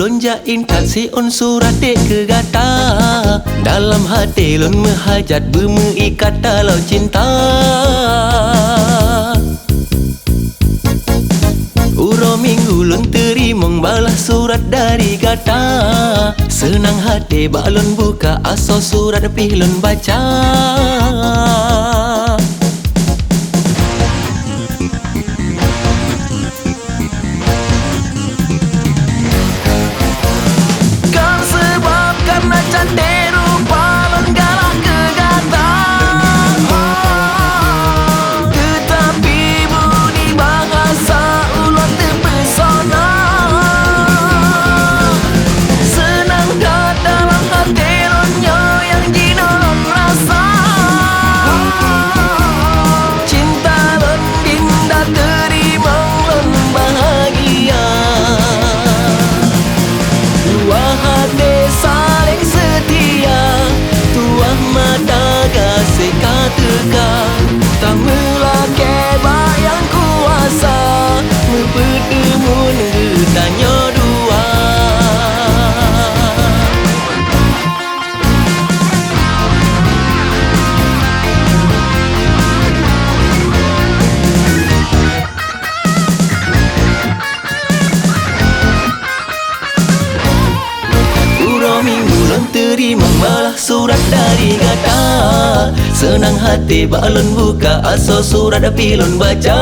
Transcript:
ulun jain taksi on surat dek ke gata. Dalam hati lun menghajat bumi kata lau cinta. Uro minggu lun terima balas surat dari gata. Senang hati balon buka aso surat pilun baca. Kan sebab karena cantik rupa lun galak ke gata. Tetapi budi bahasa ulun terpesona. Senang dah dalam hati lunyo yang jino lun rasa. Cinta lun dinda terima lun bahagia. Dua hati saling setia, tuah mata kasih kataga. Tak melake bayang kuasa, bertemu tanya dua. Minggu lun terima malah surat dari gata. Senang hati balon buka aso surat pilun baca.